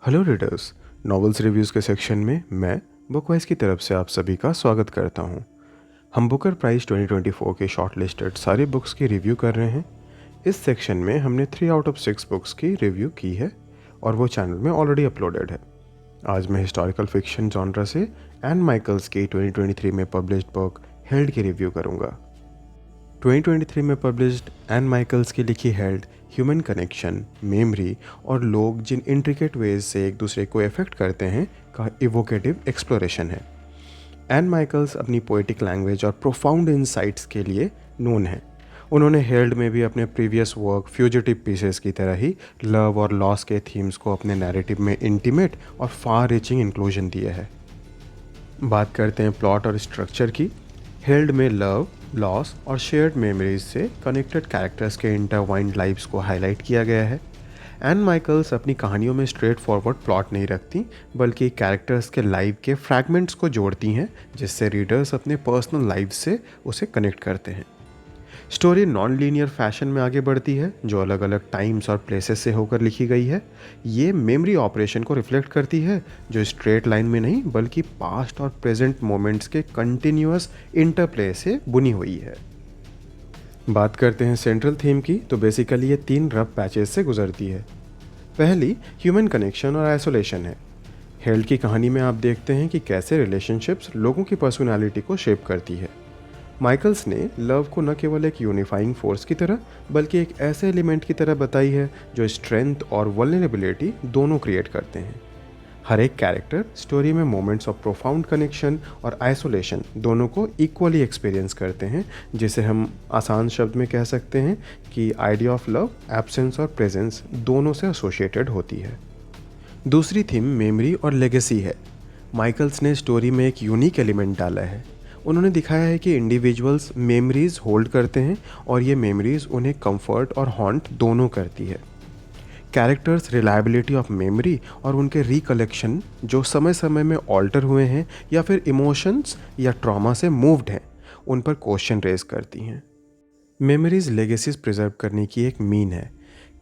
Hello readers, novels reviews के section में मैं बुकवाइज की तरफ से आप सभी का स्वागत करता हूं। हम बुकर प्राइज़ 2024 के शॉर्ट लिस्टेड सारी बुक्स की रिव्यू कर रहे हैं। इस सेक्शन में हमने 3 आउट ऑफ 6 बुक्स की रिव्यू की है और वो चैनल में ऑलरेडी अपलोडेड है। आज मैं हिस्टोरिकल फिक्शन जॉनरा से एन माइकल्स की 2023 में पब्लिश्ड बुक हेल्ड की रिव्यू करूँगा। 2023 में पब्लिश्ड एन माइकल्स की लिखी हेल्ड ह्यूमन कनेक्शन, मेमोरी और लोग जिन इंट्रिकेट वेज से एक दूसरे को इफेक्ट करते हैं का इवोकेटिव एक्सप्लोरेशन है। एन माइकल्स अपनी पोएटिक लैंग्वेज और प्रोफाउंड इनसाइट्स के लिए नोन है। उन्होंने हेल्ड में भी अपने प्रीवियस वर्क फ्यूजिटिव पीसेस की तरह ही लव और लॉस के थीम्स को अपने नैरेटिव में इंटीमेट और फार रीचिंग इंक्लूजन दिया है। बात करते हैं प्लॉट और स्ट्रक्चर की। हेल्ड में लव, लॉस और शेयर्ड मेमोरीज से कनेक्टेड कैरेक्टर्स के इंटरवाइंड लाइव्स को हाईलाइट किया गया है। एन माइकल्स अपनी कहानियों में स्ट्रेट फॉरवर्ड प्लॉट नहीं रखती, बल्कि कैरेक्टर्स के लाइव के फ्रैगमेंट्स को जोड़ती हैं, जिससे रीडर्स अपने पर्सनल लाइफ से उसे कनेक्ट करते हैं। स्टोरी नॉन लीनियर फैशन में आगे बढ़ती है, जो अलग अलग टाइम्स और प्लेसेस से होकर लिखी गई है। ये मेमोरी ऑपरेशन को रिफ्लेक्ट करती है, जो स्ट्रेट लाइन में नहीं बल्कि पास्ट और प्रेजेंट मोमेंट्स के कंटिन्यूअस इंटरप्ले से बुनी हुई है। बात करते हैं सेंट्रल थीम की, तो बेसिकली ये 3 रफ पैचेस से गुजरती है। पहली ह्यूमन कनेक्शन और आइसोलेशन है। हेल्ड की कहानी में आप देखते हैं कि कैसे रिलेशनशिप्स लोगों की पर्सनालिटी को शेप करती है। माइकल्स ने लव को न केवल एक यूनिफाइंग फोर्स की तरह बल्कि एक ऐसे एलिमेंट की तरह बताई है जो स्ट्रेंथ और वल्नरेबिलिटी दोनों क्रिएट करते हैं। हर एक कैरेक्टर स्टोरी में मोमेंट्स ऑफ प्रोफाउंड कनेक्शन और आइसोलेशन दोनों को इक्वली एक्सपीरियंस करते हैं, जिसे हम आसान शब्द में कह सकते हैं कि आइडिया ऑफ लव, एब्सेंस और प्रेजेंस दोनों से एसोसिएटेड होती है। दूसरी थीम मेमोरी और लेगेसी है। माइकल्स ने स्टोरी में एक यूनिक एलिमेंट डाला है। उन्होंने दिखाया है कि इंडिविजुअल्स मेमोरीज होल्ड करते हैं और ये मेमोरीज उन्हें कंफर्ट और हॉन्ट दोनों करती है। कैरेक्टर्स रिलायबिलिटी ऑफ मेमोरी और उनके रिकलेक्शन जो समय समय में ऑल्टर हुए हैं या फिर इमोशंस या ट्रॉमा से मूव्ड हैं, उन पर क्वेश्चन रेज करती हैं। मेमोरीज लेगेसीज प्रिजर्व करने की एक मीन है।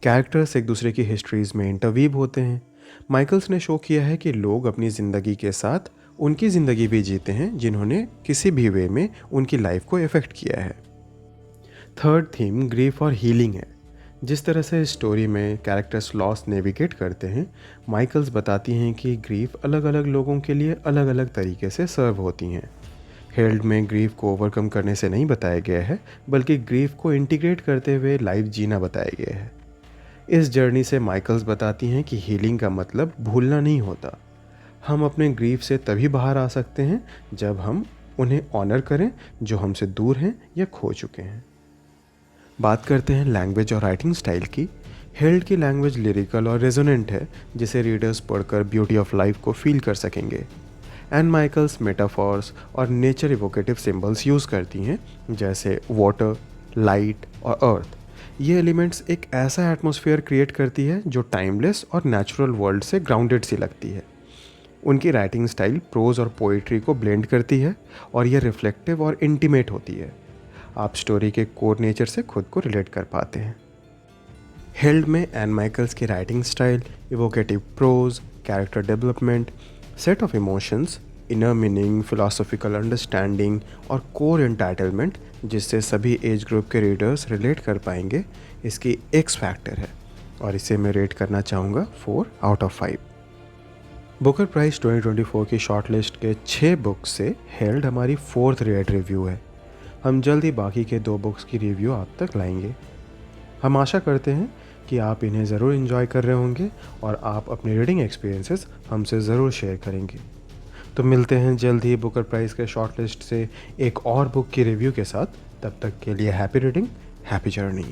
कैरेक्टर्स एक दूसरे की हिस्ट्रीज में इंटरवीव होते हैं। माइकल्स ने शो किया है कि लोग अपनी ज़िंदगी के साथ उनकी ज़िंदगी भी जीते हैं जिन्होंने किसी भी वे में उनकी लाइफ को इफ़ेक्ट किया है। थर्ड थीम ग्रीफ और हीलिंग है। जिस तरह से स्टोरी में कैरेक्टर्स लॉस नेविगेट करते हैं, माइकल्स बताती हैं कि ग्रीफ अलग अलग लोगों के लिए अलग अलग तरीके से सर्व होती हैं। हेल्ड में ग्रीफ को ओवरकम करने से नहीं बताया गया है, बल्कि ग्रीफ को इंटीग्रेट करते हुए लाइफ जीना बताया गया है। इस जर्नी से माइकल्स बताती हैं कि हीलिंग का मतलब भूलना नहीं होता। हम अपने ग्रीफ से तभी बाहर आ सकते हैं जब हम उन्हें ऑनर करें जो हमसे दूर हैं या खो चुके हैं। बात करते हैं लैंग्वेज और राइटिंग स्टाइल की। हेल्ड की लैंग्वेज लिरिकल और रेजोनेंट है, जिसे रीडर्स पढ़कर ब्यूटी ऑफ लाइफ को फील कर सकेंगे। एन माइकल्स मेटाफॉर्स और नेचर इवोकेटिव सिंबल्स यूज़ करती हैं, जैसे वाटर, लाइट और अर्थ। ये एलिमेंट्स एक ऐसा एटमॉस्फेयर क्रिएट करती है जो टाइमलेस और नेचुरल वर्ल्ड से ग्राउंडेड सी लगती है। उनकी राइटिंग स्टाइल प्रोज और पोइट्री को ब्लेंड करती है और यह रिफ्लेक्टिव और इंटीमेट होती है। आप स्टोरी के कोर नेचर से खुद को रिलेट कर पाते हैं। हेल्ड में एन माइकल्स की writing style, evocative prose, character development, set of emotions, inner meaning, philosophical understanding और कोर एंटाइटलमेंट, जिससे सभी एज ग्रुप के रीडर्स रिलेट कर पाएंगे, इसकी एक्स फैक्टर है और इसे मैं रेट करना चाहूँगा 4 आउट ऑफ 5। बुकर प्राइज़ 2024 की शॉर्ट लिस्ट के 6 बुक्स से हेल्ड हमारी 4th रेट रिव्यू है। हम जल्द ही बाकी के 2 बुक्स की रिव्यू आप तक लाएंगे। हम आशा करते हैं कि आप इन्हें ज़रूर एंजॉय कर रहे होंगे और आप अपने रीडिंग एक्सपीरियंसेस हमसे ज़रूर शेयर करेंगे। तो मिलते हैं जल्द ही बुकर प्राइज़ के शॉर्ट लिस्ट से एक और बुक की रिव्यू के साथ। तब तक के लिए हैप्पी रीडिंग, हैप्पी जर्नी।